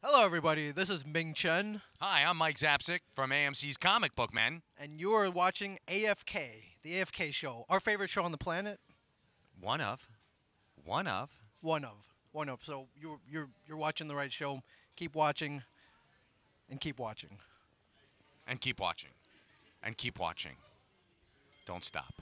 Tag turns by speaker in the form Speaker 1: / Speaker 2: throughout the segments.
Speaker 1: Hello, everybody. This is Ming Chen,
Speaker 2: Hi, I'm Mike Zapsik from AMC's Comic Book Men.
Speaker 1: and you are watching AFK, the AFK show, our favorite show on the planet.
Speaker 2: One of. One of.
Speaker 1: One of. So you're watching the right show. Keep watching, and keep watching.
Speaker 2: And keep watching. And keep watching. Don't stop.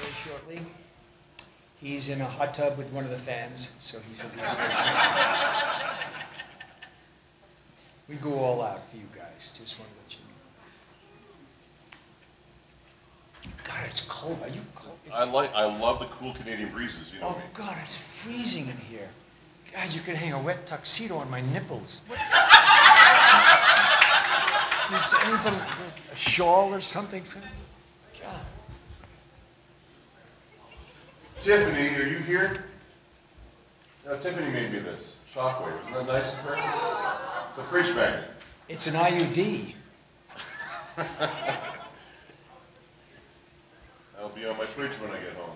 Speaker 3: Very shortly. He's in a hot tub with one of the fans, so he's in the very shortly. We go all out for you guys. Just want to let you know. God, it's cold. Are you cold?
Speaker 4: I love the cool Canadian breezes, you know
Speaker 3: Oh
Speaker 4: me.
Speaker 3: God, it's freezing in here. God, you could hang a wet tuxedo on my nipples. Does anybody, is there a shawl or something for me? God.
Speaker 4: Tiffany, are you here? No, Tiffany made me this. Shockwave. Isn't that nice of her? It's a fridge magnet.
Speaker 3: It's an IUD.
Speaker 4: That'll be on my fridge when I get home.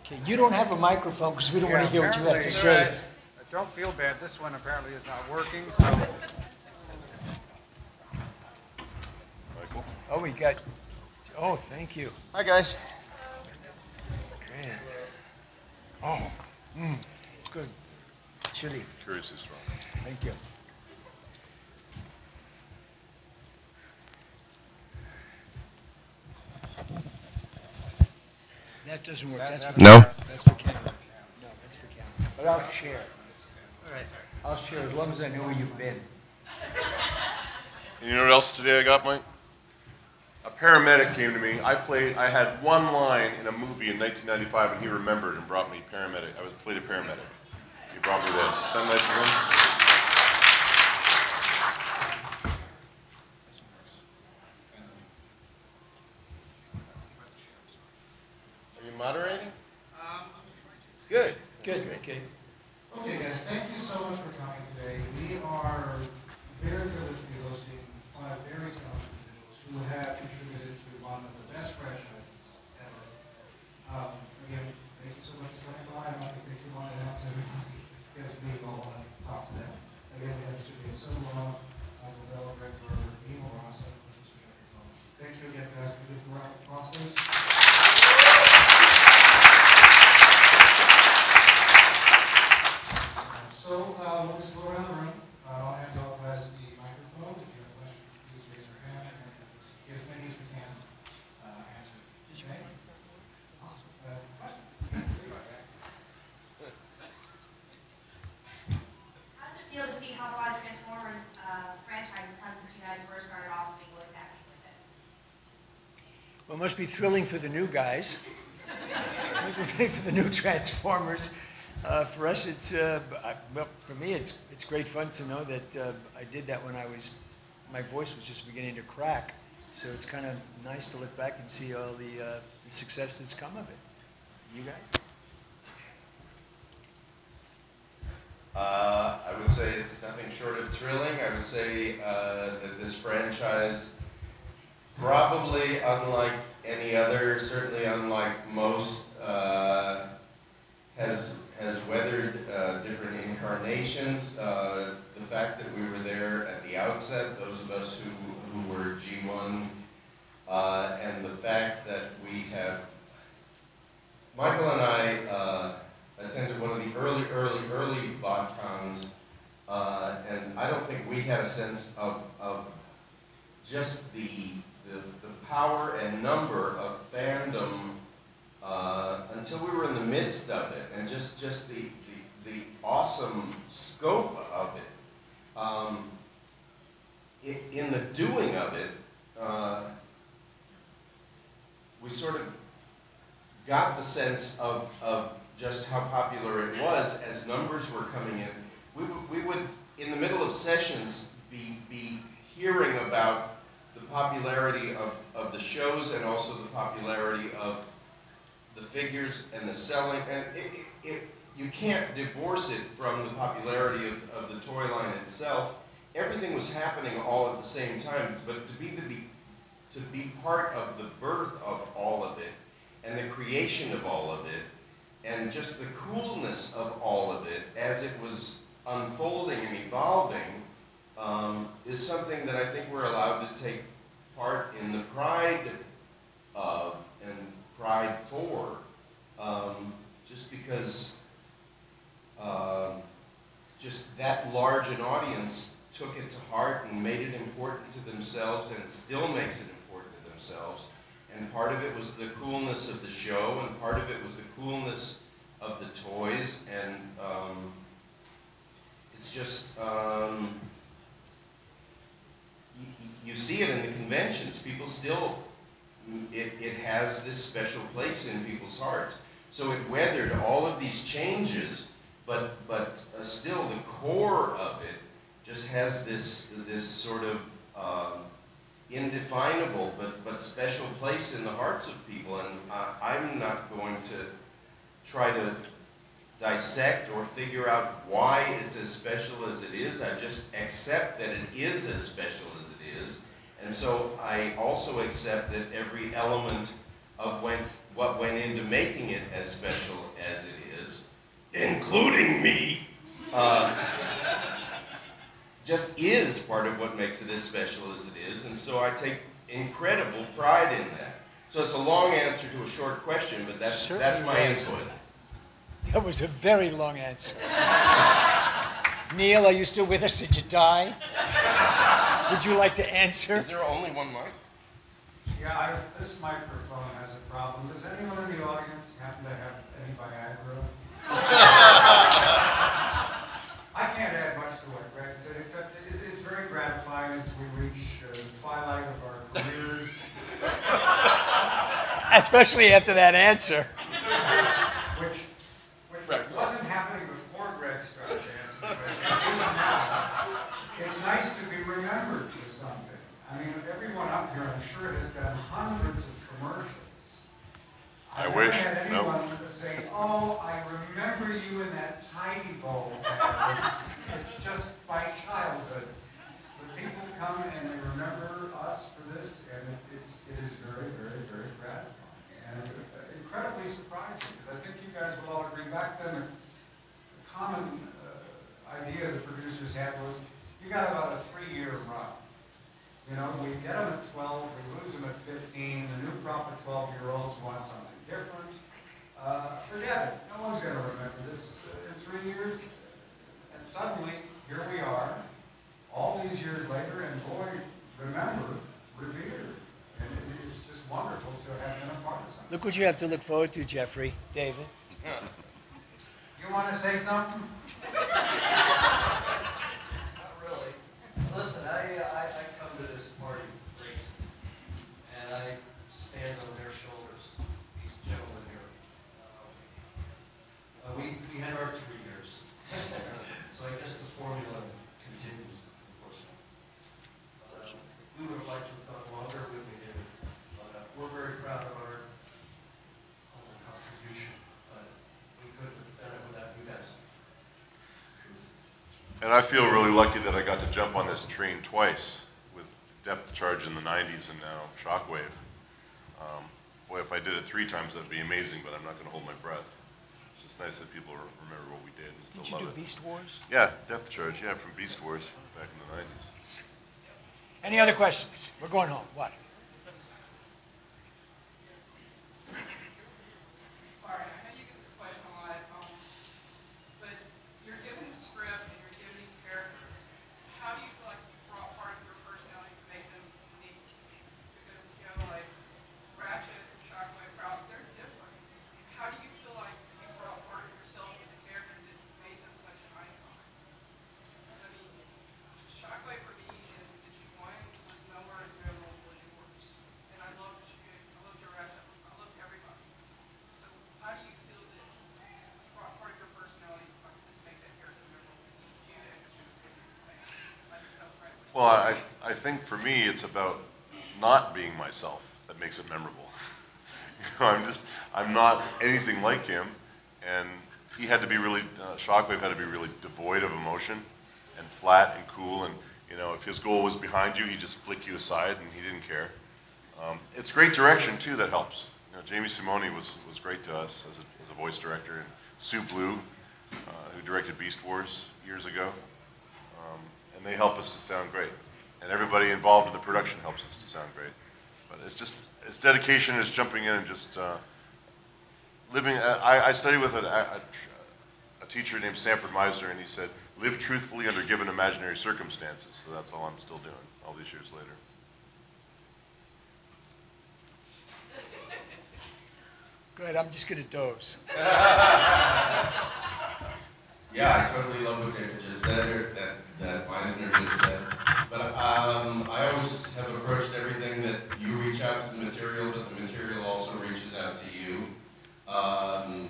Speaker 3: Okay, you don't have a microphone because we don't want to hear what you have to say.
Speaker 5: Don't feel bad. This one apparently is not working, so.
Speaker 4: Michael?
Speaker 3: Oh, we got, oh, thank you.
Speaker 4: Hi, guys.
Speaker 3: Great. Oh, good. Chili,
Speaker 4: Curiously strong.
Speaker 3: thank you. That doesn't work, that's for
Speaker 4: No.
Speaker 3: That's for camera. No, that's for camera. But I'll share. All right, I'll share as long as I know where you've been.
Speaker 4: And you know what else today I got, Mike? A paramedic came to me. I had one line in a movie in 1995, and he remembered and brought me paramedic. I played a paramedic. He brought me this. Isn't that nice of him? Are you moderating? Good.
Speaker 3: Good, okay.
Speaker 6: Okay, guys, thank you so much for coming today. We are very privileged to be hosting 5 very talented individuals who have contributed to one of the best franchises ever. Again, thank you so much for stopping by. I'm not going to take too long to announce everybody because we all want to talk to them. Again, we have Mr. Solo, Michael Bell, Gregg Berger, Nemo Rossa, and Mr. Jeffrey Thomas. Thank you again, guys. Give a round of applause, please. So we'll just go around the room. I'll hand out guys the microphone. If you have questions, please raise your hand and get as many as we can answer. Okay? Awesome.
Speaker 7: How does it feel to see how far the Transformers franchise has come since you guys first started off being voice acting with it?
Speaker 3: Well, it must be thrilling for the new guys. It must be thrilling for the new Transformers. For us, it's well, for me, it's great fun to know that I did that when my voice was just beginning to crack. So it's kind of nice to look back and see all the success that's come of it. You guys?
Speaker 8: I would say it's nothing short of thrilling. I would say that this franchise, probably unlike any other, certainly unlike most, has weathered different incarnations. The fact that we were there at the outset, those of us who were G1, and the fact that we have, Michael and I attended one of the early BotCons, and I don't think we had a sense of just the power and number of fandom until we were in the midst of it, and just the awesome scope of it. In the doing of it, we sort of got the sense of just how popular it was as numbers were coming in. We would in the middle of sessions, be hearing about the popularity of the shows and also the popularity of the figures and the selling. And you can't divorce it from the popularity of the toy line itself. Everything was happening all at the same time, but to be part of the birth of all of it and the creation of all of it and just the coolness of all of it as it was unfolding and evolving is something that I think we're allowed to take part in the pride of and pride for, just because just that large an audience took it to heart and made it important to themselves and still makes it important to themselves. And part of it was the coolness of the show, and part of it was the coolness of the toys, and it's just, you see it in the conventions. People still, it has this special place in people's hearts. So it weathered all of these changes, but still the core of it just has this sort of indefinable but special place in the hearts of people. And I'm not going to try to dissect or figure out why it's as special as it is. I just accept that it is as special as it is. And so I also accept that every element of what went into making it as special as it is, including me, just is part of what makes it as special as it is. And so I take incredible pride in that. So it's a long answer to a short question, but that's my input.
Speaker 3: That was a very long answer. Neil, are you still with us? Did you die? Would you like to answer?
Speaker 8: Is there only one mic?
Speaker 5: Yeah, this microphone has a problem. Does anyone in the audience happen to have any Viagra? I can't add much to what Gregg said, except it's very gratifying as we reach the twilight of our careers.
Speaker 3: Especially after that answer.
Speaker 5: Which wasn't happening before Gregg started dancing, but it is now. It's nice to be remembered for something. I mean, everyone up here, I'm sure, has done hundreds of commercials.
Speaker 4: I
Speaker 5: I've
Speaker 4: wish.
Speaker 5: never had
Speaker 4: No.
Speaker 5: anyone say, "Oh, I remember you in that tidy bowl." It's just my childhood. But people come and they remember us for this, and it is very, very, very gratifying. And incredibly surprising, because I think you guys will all agree. Back then, the common idea the producers had was, you got about a 3-year run. You know, we get them at 12, we lose them at 15, the new crop of 12-year-olds want something different. Forget it, no one's going to remember this in 3 years. And suddenly, here we are, all these years later, and boy, remember, revered. And it's just wonderful to have been a part of something.
Speaker 3: Look what you have to look forward to, Jeffrey. David?
Speaker 5: You want to say something?
Speaker 9: Not really. Listen, I come to this party late, and I stand on their shoulders, these gentlemen here. We had our 3 years, so I guess the formula continues, unfortunately. We would have liked to have gone longer when we did, but we're very proud of our contribution, but we couldn't have done it without you guys.
Speaker 4: And I feel really lucky that I got to jump on this train twice with Depth Charge in the 90s and now Shockwave. Boy, if I did it 3 times, that'd be amazing, but I'm not going to hold my breath. It's just nice that people remember what we did and still
Speaker 3: Did
Speaker 4: love
Speaker 3: you do
Speaker 4: it.
Speaker 3: Beast Wars?
Speaker 4: Yeah, Depth Charge, yeah, from Beast Wars back in the 90s.
Speaker 3: Any other questions? We're going home. What?
Speaker 10: Sorry, I know you get this question a lot at home, but you're given the script and you're given these characters. How do you feel like you brought part of your personality to make them unique? Because, you know, like Ratchet, Shockwave, Proud, they're different. How do you feel like you brought part of yourself to the character that made them such an icon? I mean, Shockwave for me in the G1 was nowhere as memorable as you
Speaker 4: Well, I think for me, it's about not being myself that makes it memorable. You know, I'm not anything like him, and he had to be really, Shockwave had to be really devoid of emotion and flat and cool, and you know, if his goal was behind you, he'd just flick you aside, and he didn't care. It's great direction too that helps. You know, Jamie Simone was great to us as a voice director, and Sue Blue, who directed Beast Wars years ago, and they help us to sound great. And everybody involved in the production helps us to sound great. But it's dedication is jumping in and just living. I studied with a teacher named Sanford Meisner, and he said, live truthfully under given imaginary circumstances. So that's all I'm still doing all these years later.
Speaker 3: Go ahead, I'm just going to doze.
Speaker 8: Yeah, I totally love what David just said, or that Meisner just said. But I always have approached everything that you reach out to the material, but the material also reaches out to you. I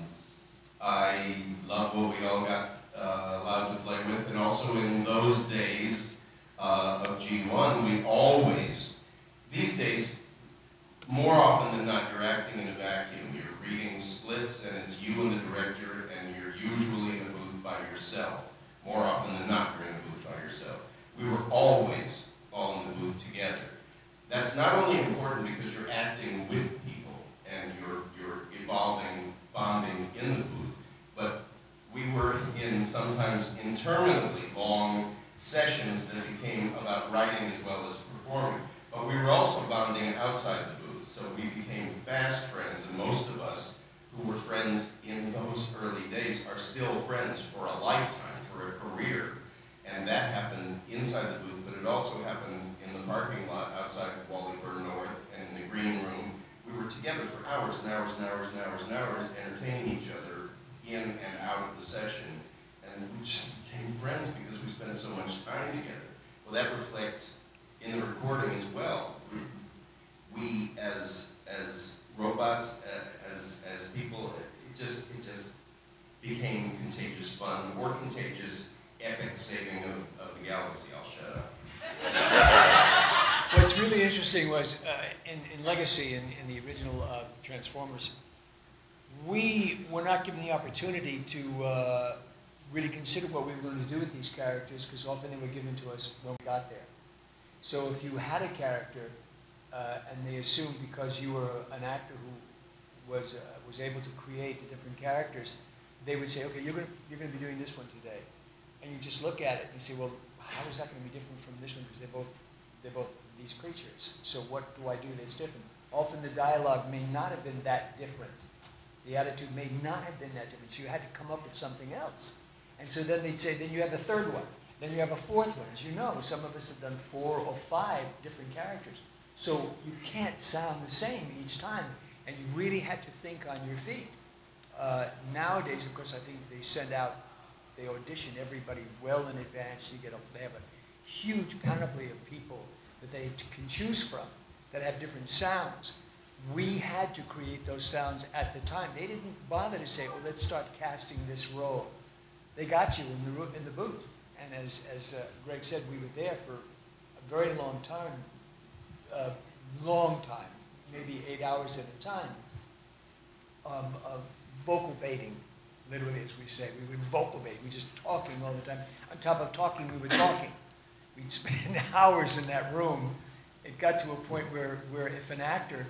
Speaker 8: love what we all got allowed to play with, and also in those days of G1, we always, these days, more often than not, you're acting in a vacuum. You're reading splits, and it's you and the director, and you're usually in a booth by yourself. More often than not, you're in a booth by yourself. We were always all in the booth together. That's not only important because you're acting with people, and you're evolving, bonding in the booth, but we were in sometimes interminably long sessions that became about writing as well as performing. But we were also bonding outside the booth, so we became fast friends, and most of us who were friends in those early days are still friends for a lifetime, for a career. And that happened inside the booth, but it also happened in the parking lot outside Wallingford North and in the green room. We were together for hours and hours and hours and hours and hours, entertaining each other in and out of the session. And we just became friends because we spent so much time together. Well, that reflects in the recording as well. We as robots, as people, it just became contagious fun, or contagious epic saving of the galaxy. I'll shut up.
Speaker 3: What's really interesting was in Legacy, in the original Transformers, we were not given the opportunity to really consider what we were going to do with these characters, because often they were given to us when we got there. So if you had a character, and they assumed because you were an actor who was able to create the different characters, they would say, okay, you're going to be doing this one today. And you just look at it and you say, well, how is that going to be different from this one? Because they're both these creatures. So what do I do that's different? Often the dialogue may not have been that different. The attitude may not have been that different. So you had to come up with something else. And so then they'd say, then you have a third one. Then you have a fourth one. As you know, some of us have done 4 or 5 different characters. So you can't sound the same each time. And you really had to think on your feet. Nowadays, of course, I think they audition everybody well in advance. They have a huge panoply of people that they can choose from that have different sounds. We had to create those sounds at the time. They didn't bother to say, oh, let's start casting this role. They got you in the booth. And as Gregg said, we were there for a very long time, maybe 8 hours at a time, of vocal baiting, literally, as we say. We would vocal bait. We were just talking all the time. On top of talking, we were talking. We'd spend hours in that room. It got to a point where if an actor,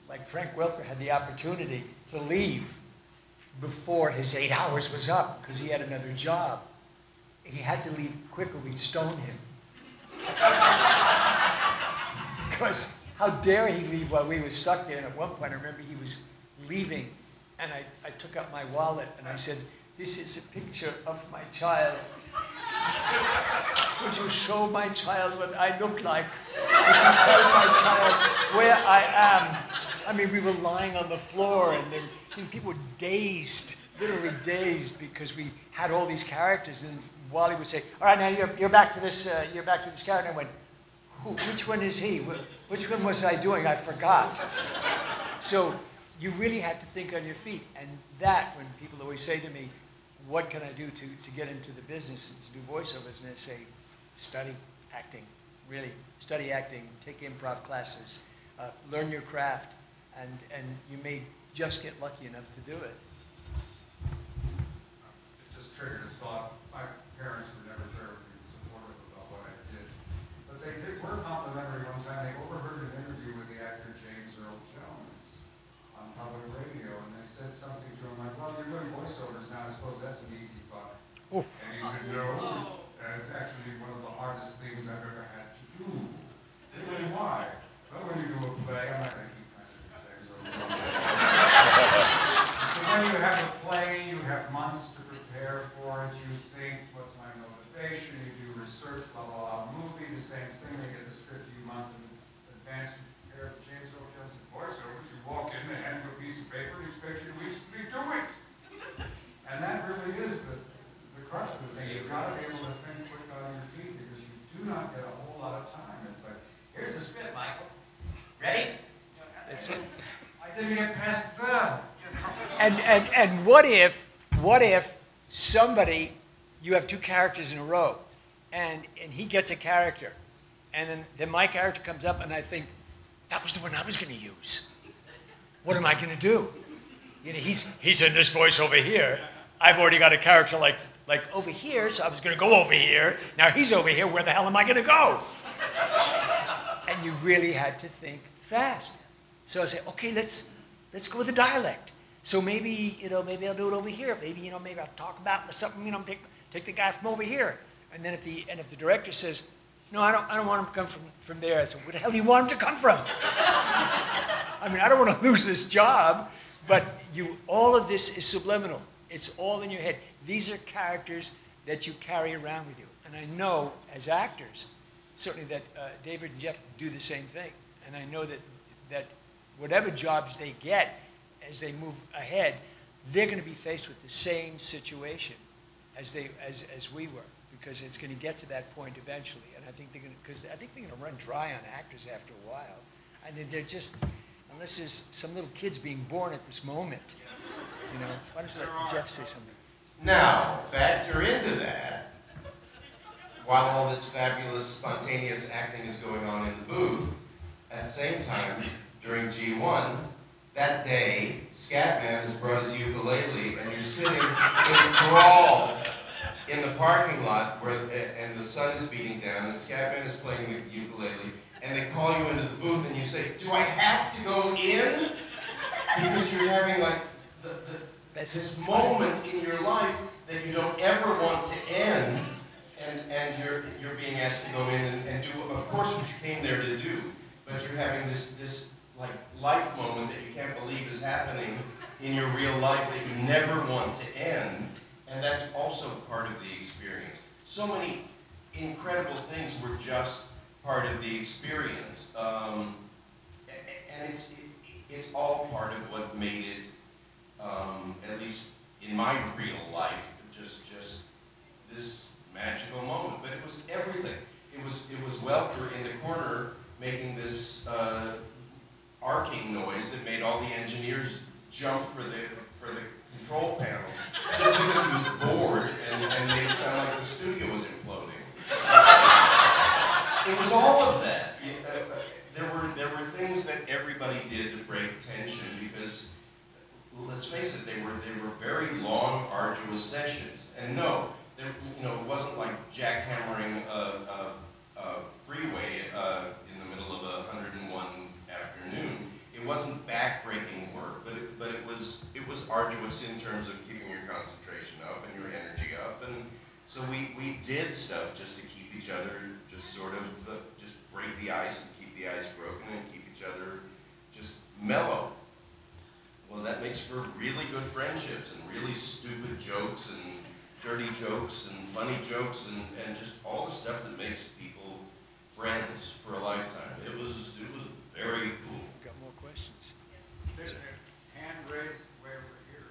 Speaker 3: like Frank Welker, had the opportunity to leave before his 8 hours was up because he had another job, he had to leave quick or we'd stone him. Because how dare he leave while we were stuck there? And at one point, I remember he was leaving, and I took out my wallet and I said, this is a picture of my child. Would you show my child what I look like? Would you tell my child where I am? I mean, we were lying on the floor, and people were dazed, literally dazed, because we had all these characters. And Wally would say, "All right, now you're back to this. You're back to this character." And I went, "Which one is he? Which one was I doing? I forgot." So you really had to think on your feet, and that, when people always say to me, "What can I do to get into the business and to do voiceovers?" and I say, "Study acting, really. Study acting, take improv classes, learn your craft, and you may just get lucky enough to do it.
Speaker 5: It just triggered a thought. My parents were never terribly supportive about what I did. But they were complimentary one time. They overheard an interview with the actor James Earl Jones on public radio, and they said something to him like, well, you're doing voiceovers now. I suppose that's an easy fuck.
Speaker 3: Oh.
Speaker 5: And he said, no, that's actually one of the hardest things I've ever had to do. Really, why? Well, when you do a play, I'm not going to keep trying to do things over and over. So when you have a play, you have months to prepare for it. You think, what's my motivation? You do research, blah, blah, blah. Movie, the same thing. They get the script you month in advance. You prepare the James Earl Jones voiceovers. You walk in, they hand you a piece of paper, and expect you to easily do it. And that really is the crux of the thing. You've got to be able to think quick on your feet because you do not get a whole lot of time. It's like, here's the script, Michael. Ready?
Speaker 3: That's it.
Speaker 5: I didn't get past the.
Speaker 3: And what if somebody, you have two characters in a row, and he gets a character, and then my character comes up, and I think, that was the one I was going to use. What am I going to do? You know, he's in this voice over here. I've already got a character like over here, so I was going to go over here. Now he's over here. Where the hell am I going to go? And you really had to think fast. So I say, okay, let's go with the dialect. So maybe maybe I'll do it over here. Maybe maybe I'll talk about something. Take the guy from over here. And then if the director says, no, I don't want him to come from there. I said, where the hell do you want him to come from? I mean, I don't want to lose this job, but all of this is subliminal. It's all in your head. These are characters that you carry around with you. And I know, as actors, certainly that David and Jeff do the same thing. And I know that whatever jobs they get as they move ahead, they're going to be faced with the same situation as we were, because it's going to get to that point eventually. And I think they're going to run dry on actors after a while. And they're just, unless there's some little kids being born at this moment. Why don't you let Jeff say something?
Speaker 8: Now, factor into that, while all this fabulous, spontaneous acting is going on in the booth, at the same time, during G1, that day, Scatman has brought his ukulele, and you're sitting in brawl in the parking lot, and the sun is beating down, and Scatman is playing the ukulele, and they call you into the booth, and you say, do I have to go in? Because you're having like this moment in your life that you don't ever want to end, and you're being asked to go in and do, of course, what you came there to do, but you're having this like life moment that you can't believe is happening in your real life that you never want to end, and that's also part of the experience. So many incredible things were just part of the experience, and it's all part of what made it, at least in my real life, just this magical moment. But it was everything. It was Welker in the corner making this arcing noise that made all the engineers jump for the control panel, just because he was bored and made it sound like the studio was imploding. It was all of that. There were things that everybody did to break tension because, let's face it, they were very long, arduous sessions. And no, it wasn't like jackhammering a freeway in the middle of a 101 afternoon. It wasn't back-breaking work, but it was arduous in terms of keeping your concentration up and your energy up. And so we did stuff just to keep each other, just sort of just break the ice and keep the ice broken and keep each other just mellow. Well, that makes for really good friendships and really stupid jokes and dirty jokes and funny jokes and just all the stuff that makes people friends for a lifetime. It was very cool.
Speaker 3: Got more questions?
Speaker 5: There's a hand raised way over here.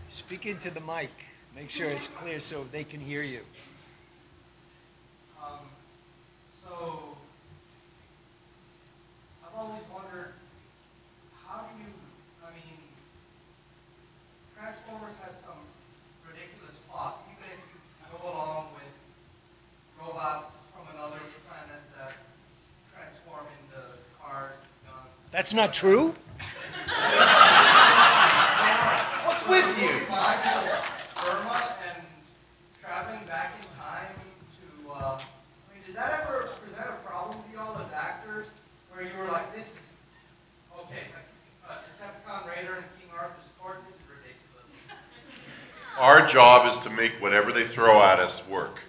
Speaker 3: Speak into the mic. Make sure it's clear so they can hear you.
Speaker 6: So, I've always wondered, how do you, Transformers has some ridiculous plot
Speaker 3: That's not true?
Speaker 8: What's with you?
Speaker 9: Burma and traveling back in time to, I mean, does that ever present a problem to y'all as actors, where you were like, this is, okay, Decepticon Raider and King Arthur's Court, this is ridiculous.
Speaker 4: Our job is to make whatever they throw at us work.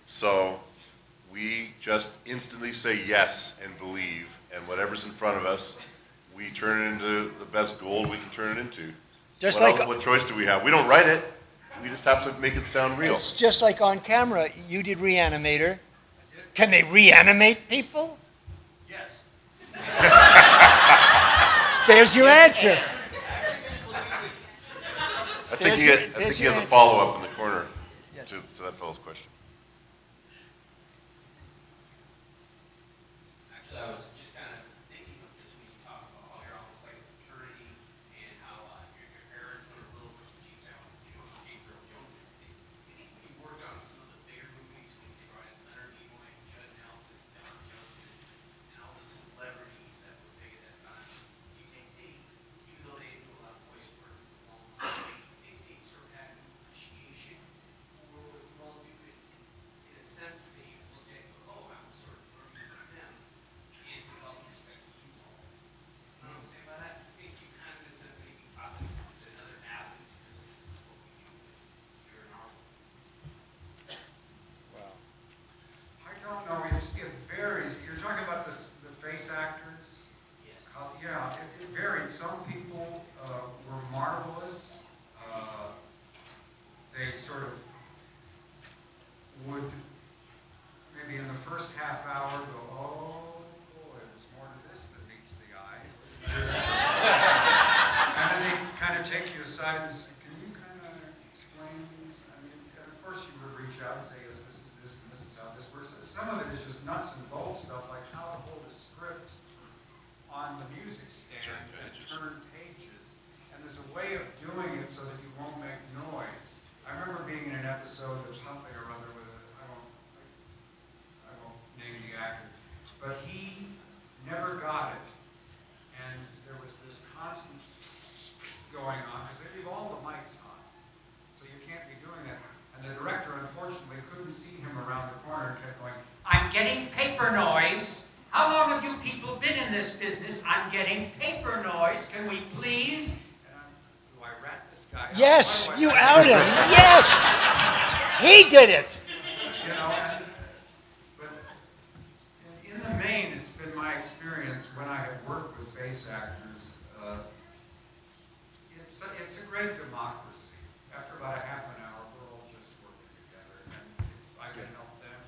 Speaker 4: So we just instantly say yes and believe, and whatever's in front of us, we turn it into the best gold we can turn it into.
Speaker 3: Just
Speaker 4: What choice do we have? We don't write it. We just have to make it sound real.
Speaker 3: It's just like on camera. You did Reanimator. Can they reanimate people?
Speaker 9: Yes.
Speaker 3: There's your answer.
Speaker 4: I think he has a follow-up in the corner to that fellow's question.
Speaker 11: Actually, I was just kind of thinking of this when you talk about how you're almost like a fraternity and how your parents were a little cheap out, Gabriel Jones and everything. I think when you worked on some of the bigger movies, when you brought in Leonard Nimoy, Judd Nelson, Don Johnson, and all the celebrities that were big at that time, you think even though they didn't do a lot of voice work, they sort of had an appreciation for what you all do. In a sense, they looked at, oh, I'm sort of learning from them. And with all due respect to you all. You know what I'm saying by that? I think you kind of, in a sense, maybe thought that there's another avenue to this is what we do here in our world.
Speaker 5: I don't know, it varies. You're talking about the face actors?
Speaker 11: Yes.
Speaker 5: Yeah, it varied. Some people were marvelous. They sort of would, maybe in the first half hour, go, oh, boy, there's more to this than meets the eye. And then they kind of take you aside and say, can you kind of explain? I mean, and of course you would reach out and say, yes, this is this, and this is how this works. Some of it is just nuts and bolts stuff, like how to hold a script on the music stand and turn pages. And there's a way of doing it so that you won't make noise. I remember being in an episode of something or other with I won't name the actor, but he never got it. And there was this constant going on, because they leave all the mics on. So you can't be doing that. And the director, unfortunately, couldn't see him around the corner and kept going, I'm getting paper noise. How long have you people been in this business? I'm getting paper noise. Can we please? Do I rat this guy out?
Speaker 3: Yes, you out him. Yes, he did it.
Speaker 5: You know, but in the main, it's been my experience when I have worked with face actors. It's a great democracy. After about a half an hour, we're all just working together. And if I can help them,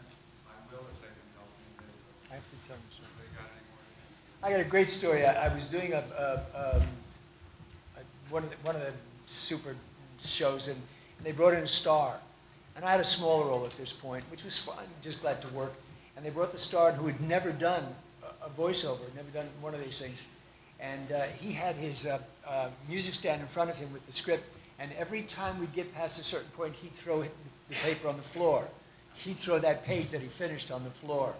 Speaker 5: I will. If they can help me, they will.
Speaker 3: I have to tell you something.
Speaker 5: They got any more?
Speaker 3: I got a great story. I was doing one of the super shows, and they brought in a star. And I had a small role at this point, which was fun, just glad to work. And they brought the star who had never done a voiceover, never done one of these things. And he had his music stand in front of him with the script, and every time we'd get past a certain point, he'd throw the paper on the floor. He'd throw that page that he finished on the floor.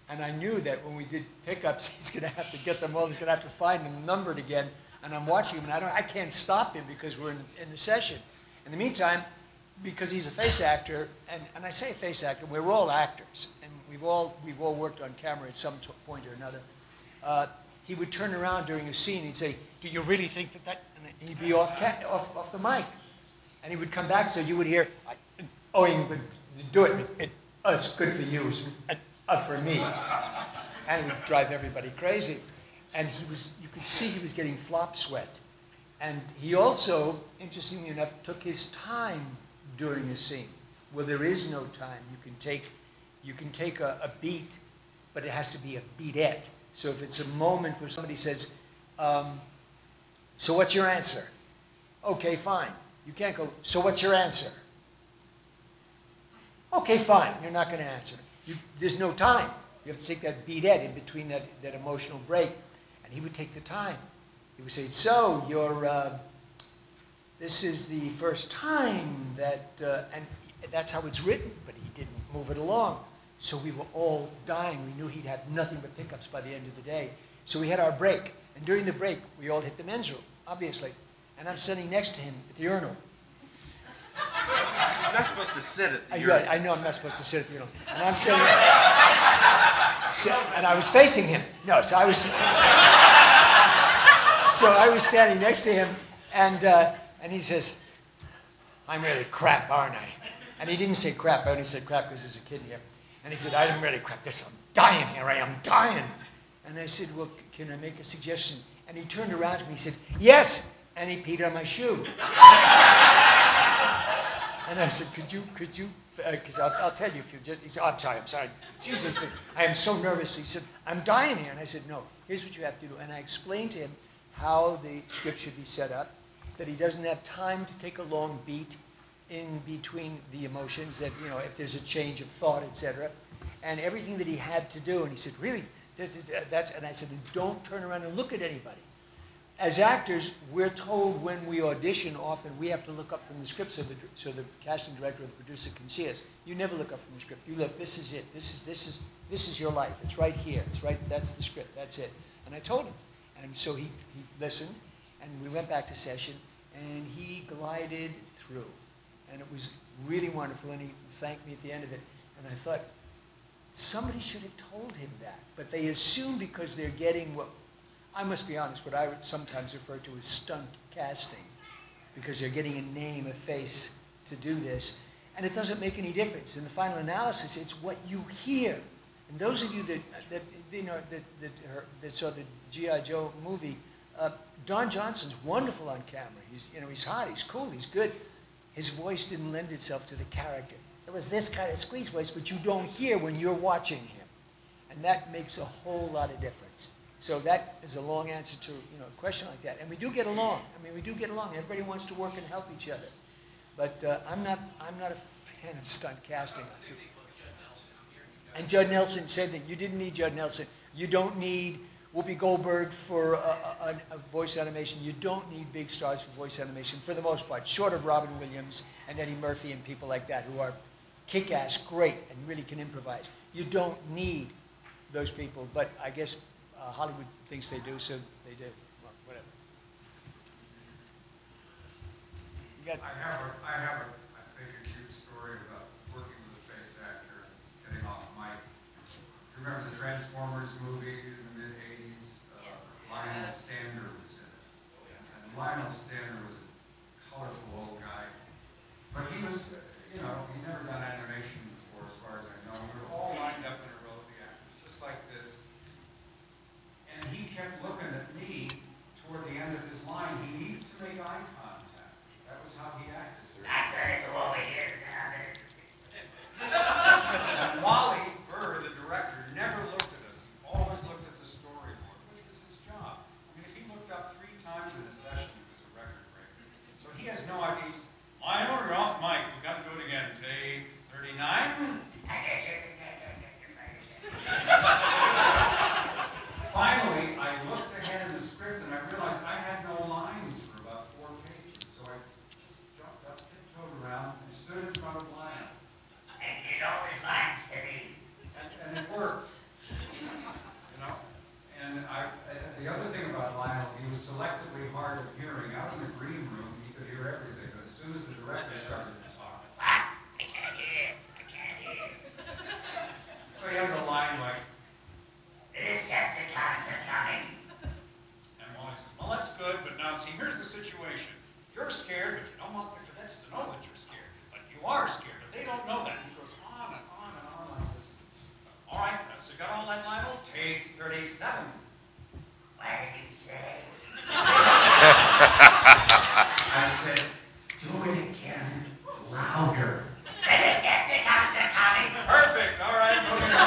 Speaker 3: And I knew that when we did pickups, he's going to have to get them all. He's going to have to find them numbered again. And I'm watching him, and I can't stop him because we're in the session. In the meantime, because he's a face actor, and I say face actor, we're all actors, and we've all worked on camera at some point or another. He would turn around during a scene, and he'd say, do you really think that? And he'd be off the mic. And he would come back, so you would hear, oh, you could do it. It's good for you. For me. And it would drive everybody crazy. And you could see he was getting flop sweat. And he also, interestingly enough, took his time during a scene. Well, there is no time. You can take a beat, but it has to be a beatette. So if it's a moment where somebody says, so what's your answer? Okay, fine. You can't go, so what's your answer? Okay, fine. You're not going to answer. There's no time. You have to take that beatette in between that emotional break. And he would take the time. He would say, so this is the first time that, and that's how it's written, but he didn't move it along. So we were all dying. We knew he'd have nothing but pickups by the end of the day. So we had our break. And during the break, we all hit the men's room, obviously. And I'm sitting next to him at the urinal.
Speaker 11: You're not supposed to sit at the
Speaker 3: Right, I know I'm not supposed to sit at the urinal. And I'm sitting and I was facing him. No, so I was standing next to him, and he says, "I'm really crap, aren't I?" And he didn't say crap. I only said crap because there's a kid here. And he said, "I'm really crap. I'm dying here. I am dying." And I said, "Well, can I make a suggestion?" And he turned around to me and said, "Yes." And he peed on my shoe. And I said, could you, because I'll tell you if you just, he said, I'm sorry. Jesus, I am so nervous. He said, "I'm dying here." And I said, "No, here's what you have to do." And I explained to him how the script should be set up, that he doesn't have time to take a long beat in between the emotions, that, you know, if there's a change of thought, etc. And everything that he had to do. And he said, "Really? That's," and I said, "Don't turn around and look at anybody." As actors, we're told when we audition, often we have to look up from the script so the casting director or the producer can see us. You never look up from the script. You look, this is it. This is your life. It's right here. It's right. That's the script. That's it. And I told him, and so he listened, and we went back to session, and he glided through, and it was really wonderful. And he thanked me at the end of it, and I thought, somebody should have told him that, but they assume because they're getting what. I must be honest, what I would sometimes refer to as stunt casting, because they're getting a name, a face to do this, and it doesn't make any difference. In the final analysis, it's what you hear. And those of you that saw the G.I. Joe movie, Don Johnson's wonderful on camera. He's hot, he's cool, he's good. His voice didn't lend itself to the character. It was this kind of squeeze voice, but you don't hear when you're watching him, and that makes a whole lot of difference. So that is a long answer to a question like that. And we do get along. I mean, we do get along. Everybody wants to work and help each other. But I'm not a fan of stunt casting. And Judd Nelson said that you didn't need Judd Nelson. You don't need Whoopi Goldberg for a voice animation. You don't need big stars for voice animation, for the most part, short of Robin Williams and Eddie Murphy and people like that who are kick-ass great and really can improvise. You don't need those people, but I guess Hollywood thinks they do, so they do. Well, whatever.
Speaker 5: I have I think, a cute story about working with a face actor, getting off mic. You remember the Transformers movie in the mid-'80s? Yes. Lionel Stander was in it. And Lionel Stander was a colorful old guy. But he was, he'd never done animation before, as far as I know. We were all lined up in a row of the actors, just like this. And he kept looking at me toward the end of his line. He needed to make eye contact. That was how he acted. I'm going to go over here now. And Wally Burr, the director, never looked at us. He always looked at the storyboard, which was his job. I mean, if he looked up 3 times in a session, it was a record breaker. So he has no idea. Lionel, you're off mic. We've got to do it again. Take 39. Finally, I looked ahead in the script and I realized I had no lines for about 4 pages. So I just jumped up, tiptoed around, and stood in front of Lionel. And you know his lines to me. And it worked. And the other thing about Lionel, he was selectively hard of hearing. Out in the green room, he could hear everything. But as soon as the director started to talk, I can't hear. So he has a line like, "Decepticons are coming." And Wally says, "Well, that's good, but now see, here's the situation. You're scared, but you don't want the cadets to know that you're scared. But you are scared, but they don't know that." He goes on and on and on like this. All right, so you got all that, Lionel? Take 37. What did he say? I said, "Do it again, louder." "The Decepticons are coming." Perfect, all right, moving on.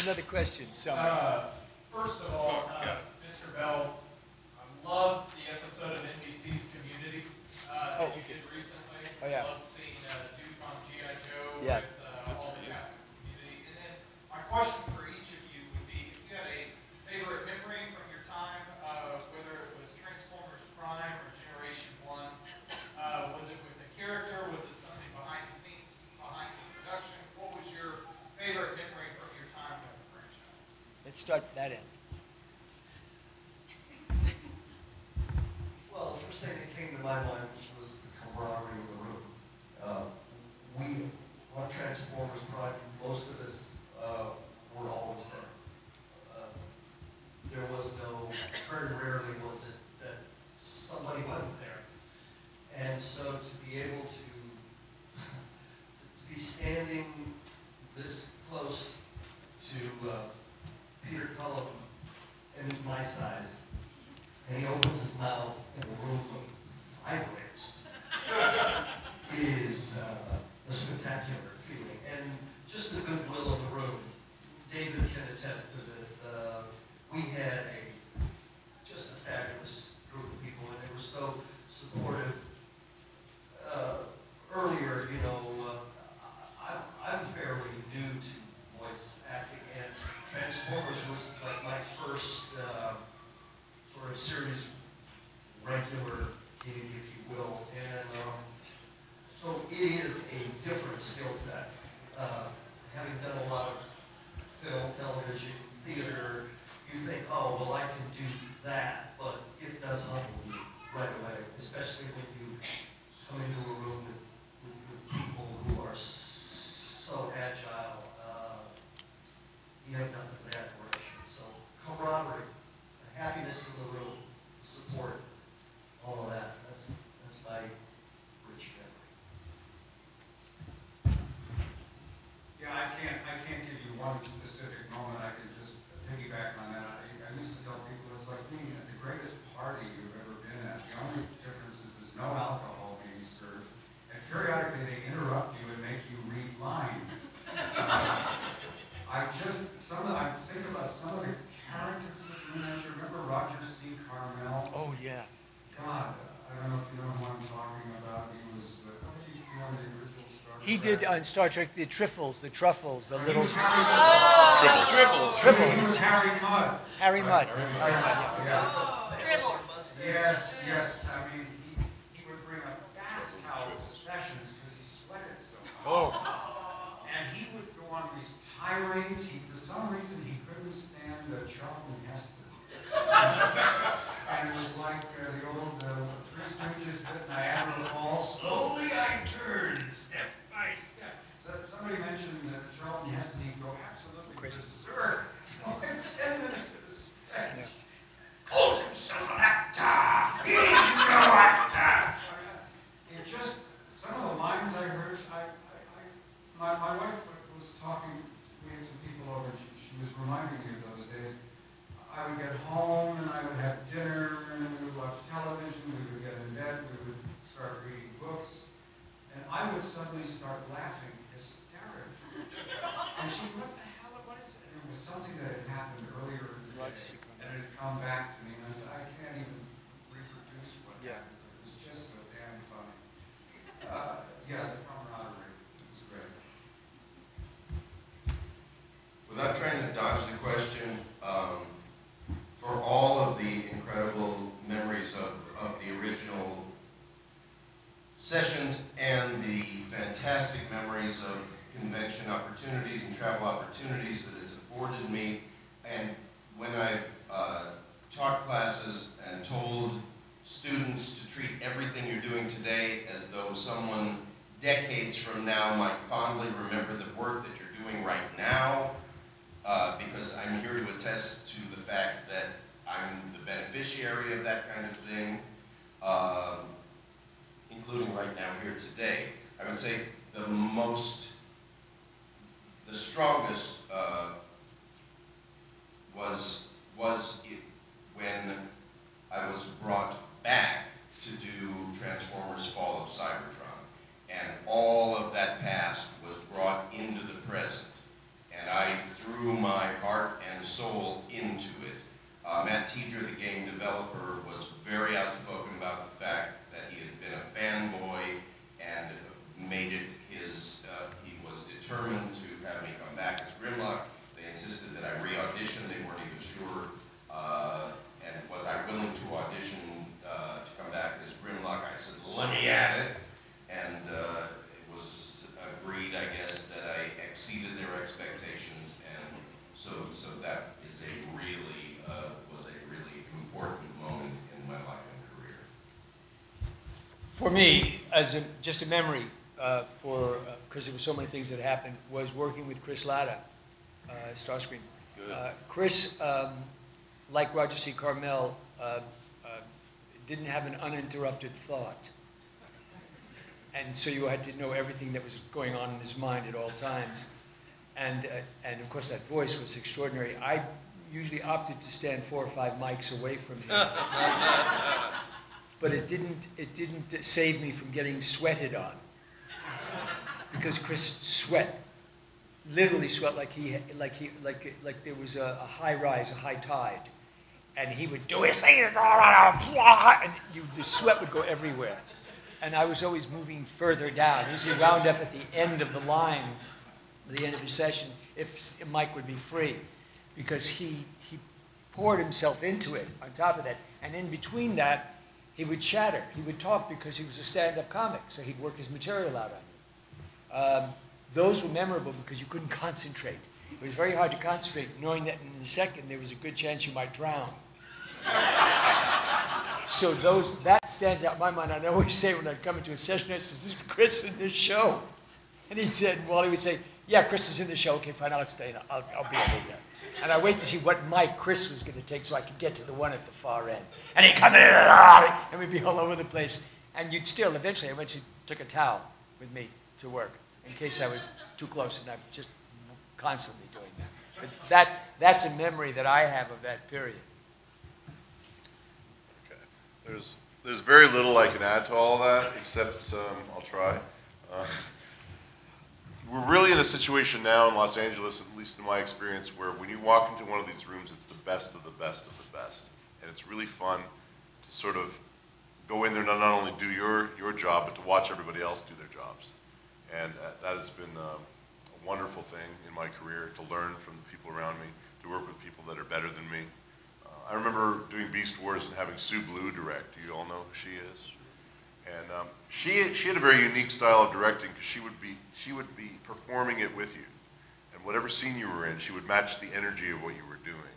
Speaker 3: Another question.
Speaker 12: First of all, Mr. Bell, I loved the episode of NBC's Community that you did recently.
Speaker 3: Oh, yeah.
Speaker 12: I loved seeing Duke on G.I. Joe
Speaker 3: Yeah.
Speaker 12: with all the cast of Community. And then my question for each of you would be, if you had a favorite memory from your time, whether it was Transformers Prime or Generation 1,
Speaker 3: Let's start from that end.
Speaker 9: Well, the first thing that came to my mind was the camaraderie in the room. On Transformers Prime, most of us were always there. There was very rarely was it that somebody wasn't there. And so to be able to be standing this close to Peter Cullen, and he's my size, and he opens his mouth and the room vibrates, is a spectacular feeling. And just the goodwill of the room. David can attest to this. We had just a fabulous group of people, and they were so supportive. Earlier, I'm fairly new to voice acting, and Transformers was like my first sort of series regular gig, if you will. And so it is a different skill set. Having done a lot of film, television, theater, you think, oh, well, I can do that, but it does humble you right away, especially when you come into a room with people who are so agile. You have nothing but admiration. So camaraderie, the happiness in the room, support, all of that. That's my rich memory.
Speaker 5: Yeah, I can't give you one specific moment. I can just piggyback on that. I used to tell people it's like being at the greatest party you've ever been at. The only difference is there's no alcohol being served, and periodically they interrupt you and make you read lines. I think about some of the characters that were in there. Remember Roger C. Carmel?
Speaker 3: Oh, yeah.
Speaker 5: God, I don't know if you know who I'm talking about. He was one of the original Star Trek.
Speaker 3: He did on Star Trek the Truffles, the little...
Speaker 5: Tribbles. He was Harry Mudd.
Speaker 3: Harry Mudd.
Speaker 7: Dribbles.
Speaker 5: Yes. I mean, he would bring a bath towel to sessions because he sweated so much.
Speaker 3: Oh.
Speaker 5: And he would go on these tirades. For some reason, he couldn't stand Charlton Heston. And it was like the old Three Stooges at Niagara Falls. Slowly I turned, step by step. So somebody mentioned Charlton Heston. He'd go absolutely berserk. In 10 minutes of his speech. Calls himself an actor. He's no actor. It just, some of the lines I heard, my wife was talking, we had some people over, and she was reminding me of those days. I would get home, and I would have dinner, and we would watch television, we would get in bed, we would start reading books, and I would suddenly start laughing hysterically. And she, what the hell, what is it? And it was something that had happened earlier in the day, and it had come back to me, and I said, I can't even reproduce what happened. It was just so damn funny. Yeah, the camaraderie was great.
Speaker 8: Without trying to dodge the question, for all of the incredible memories of the original sessions and the fantastic memories of convention opportunities and travel opportunities that it's afforded me, and when I've taught classes and told students to treat everything you're doing today as though someone decades from now might fondly remember the work that you're doing right now, because I'm here to attest to the fact that I'm the beneficiary of that kind of thing, including right now here today. I would say the strongest was when I was brought back to do Transformers Fall of Cybertron, and all of that past was brought into the present. And I threw my heart and soul into it. Matt Teedra, the game developer, was very outspoken about the fact that he had been a fanboy and made it his, he was determined to have me come back as Grimlock. They insisted that I re-audition. They weren't even sure, and was I willing to audition to come back as Grimlock? I said, let me at it. And it was agreed, I guess, that I exceeded their expectations, and so that is a
Speaker 3: For me, as just a memory, because there were so many things that happened, was working with Chris Latta, Starscream. Chris, like Roger C. Carmel, didn't have an uninterrupted thought. And so you had to know everything that was going on in his mind at all times. And of course, that voice was extraordinary. I usually opted to stand 4 or 5 mics away from him. But it didn't save me from getting sweated on. Because Chris sweat, literally sweat like there was a high rise, a high tide. And he would do his thing, and the sweat would go everywhere. And I was always moving further down. Usually wound up at the end of the line, at the end of the session, if Mike would be free. Because he poured himself into it on top of that. And in between that, he would chatter. He would talk because he was a stand-up comic. So he'd work his material out on you. Those were memorable because you couldn't concentrate. It was very hard to concentrate, knowing that in a second there was a good chance you might drown. So that stands out in my mind. I always say when I come into a session, I say, "This is Chris in this show." And he would say, "Yeah, Chris is in the show. Okay, fine, I'll stay. I'll be over there." And I wait to see what mic Chris was going to take so I could get to the one at the far end. And he'd come in, and we'd be all over the place. And eventually, I took a towel with me to work in case I was too close, and I'm just constantly doing that. But that's a memory that I have of that period.
Speaker 4: There's very little I can add to all that, except I'll try. We're really in a situation now in Los Angeles, at least in my experience, where when you walk into one of these rooms, it's the best of the best of the best. And it's really fun to sort of go in there and not only do your job, but to watch everybody else do their jobs. And that has been a wonderful thing in my career, to learn from the people around me, to work with people that are better than me. I remember doing Beast Wars and having Sue Blue direct. Do you all know who she is? And she had a very unique style of directing, because she would be performing it with you. And whatever scene you were in, she would match the energy of what you were doing.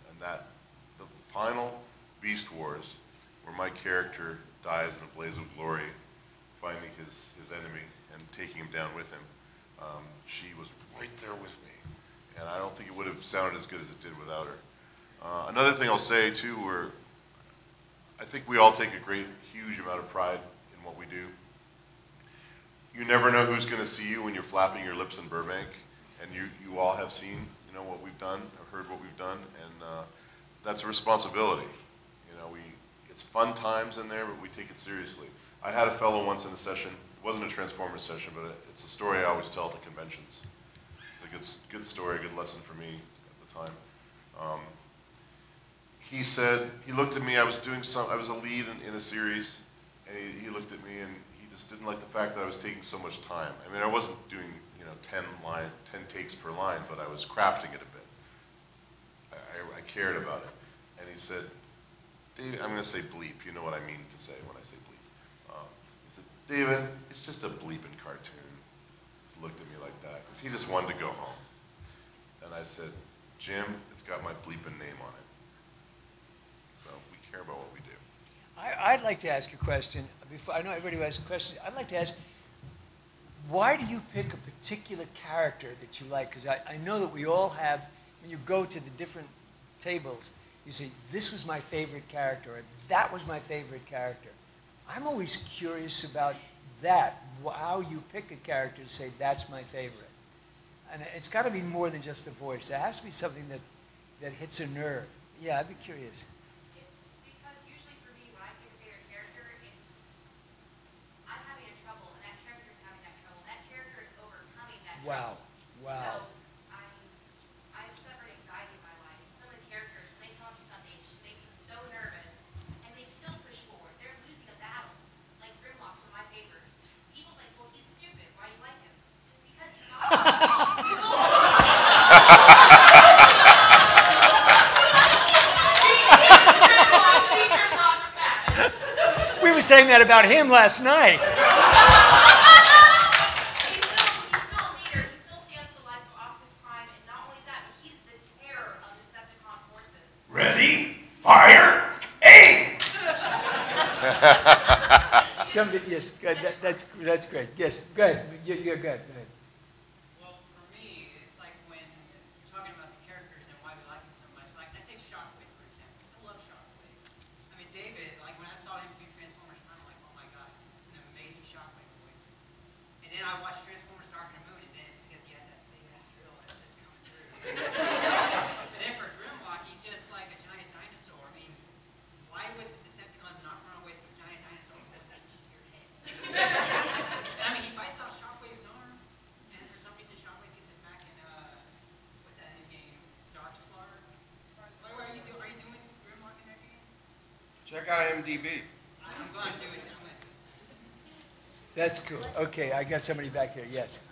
Speaker 4: And the final Beast Wars, where my character dies in a blaze of glory, finding his enemy and taking him down with him, she was right there with me. And I don't think it would have sounded as good as it did without her. Another thing I'll say, too, I think we all take a huge amount of pride in what we do. You never know who's going to see you when you're flapping your lips in Burbank, and you all have seen, what we've done, or heard what we've done, and that's a responsibility. It's fun times in there, but we take it seriously. I had a fellow once in a session. It wasn't a Transformers session, but it's a story I always tell at the conventions. It's a good story, a good lesson for me at the time. He said, he looked at me, I was a lead in a series, and he looked at me and he just didn't like the fact that I was taking so much time. I mean, I wasn't doing, 10 takes per line, but I was crafting it a bit. I cared about it. And he said, David, I'm going to say bleep, you know what I mean to say when I say bleep. He said, David, it's just a bleeping cartoon. He looked at me like that, because he just wanted to go home. And I said, Jim, it's got my bleeping name on it. So we care about what we do.
Speaker 3: I'd like to ask a question. I know everybody who has a question. I'd like to ask, why do you pick a particular character that you like? Because I know that we all have, when you go to the different tables, you say, this was my favorite character, or that was my favorite character. I'm always curious about that, how you pick a character to say, that's my favorite. And it's got to be more than just the voice. There has to be something that hits a nerve. Yeah, I'd be curious.
Speaker 7: It's because usually for me, when I pick a favorite character, I'm having a trouble, and that character's having that trouble. That character is overcoming that trouble.
Speaker 3: Wow.
Speaker 7: So I have suffered anxiety in my life. And some of the characters, when they tell me something, it makes them so nervous, and they still push forward. They're losing a battle. Like Grimlock's one of my favorites. People's like, well, he's stupid. Why do you like him? Because he's not.
Speaker 3: We were saying that about him last night.
Speaker 7: He's still a leader. He still stands for the lives of Optimus Prime, and not only that, but he's the terror of the Decepticon forces.
Speaker 3: Ready, fire, aim! somebody, yes, good. That's great. Yes, go ahead. You're good. Go ahead.
Speaker 13: Well, for me, it's like when you're talking about the characters and why we like them so much. Like, I take Shockwave, for example. I love Shockwave. I mean, David, like, when I saw him do Transformers, I'm like, oh my god, it's an amazing Shockwave voice. And then I watched Transformers Dark of the Moon, and then it's because he has that big-ass drill that's just coming through. But then for Grimlock, he's just like a giant dinosaur. I mean, why would the Decepticons not run away from a giant dinosaur because they eat your head? And I mean, he bites off Shockwave's arm, and for some reason Shockwave gets it back in, what's that new game? Darkspark? What are you doing Grimlock in that game?
Speaker 8: Check IMDb.
Speaker 13: I'm going to do it. I'm going to do it.
Speaker 3: That's cool. Okay, I got somebody back there. Yes.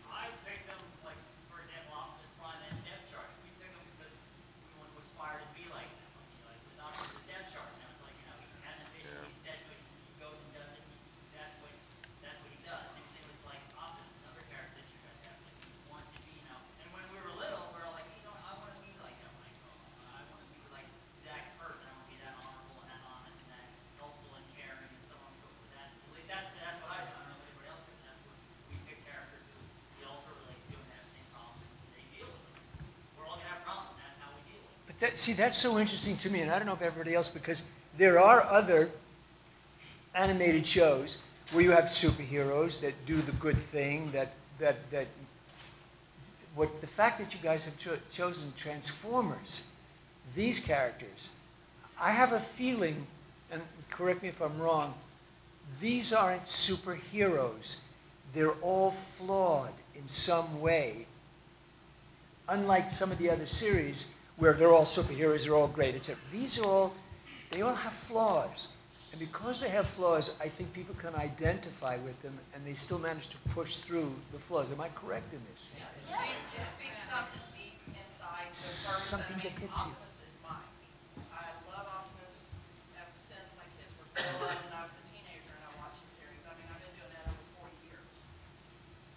Speaker 14: I picked them, like, for example, Optimus Prime and Depth Charge. We picked them because we want to aspire to be like them. I mean, like, with Optimus the Depth Charge, now it's like, you know, he has a vision, he sets what he goes and does it, that's what he does. Same thing with, like, Optimus, another character that you guys have. Like, he wants to be, you know, and when we were little, we were like, you know, I want to be like him. Like, I want to be like that person. I want to be that honorable and that honest and that helpful and caring and so on and so forth. That's, at least that's what I do. I don't know if anybody else does. That's what we pick characters who we all sort of relate to and have the same problems and they deal with them. We're all gonna have problems, and that's how we deal with them.
Speaker 3: But see, that's so interesting to me, and I don't know if everybody else, because there are other animated shows where you have superheroes that do the good thing, what the fact that you guys have chosen Transformers, these characters, I have a feeling, and correct me if I'm wrong, these aren't superheroes. They're all flawed in some way. Unlike some of the other series where they're all superheroes, they're all great, etc. These are all, they all have flaws. And because they have flaws, I think people can identify with them and they still manage to push through the flaws. Am I correct in this?
Speaker 10: It speaks something deep inside the person.
Speaker 3: Something that hits you.
Speaker 10: Optimus is mine. I love Optimus ever since my kids were little and I was a teenager and I watched the series. I mean, I've been doing that over 40 years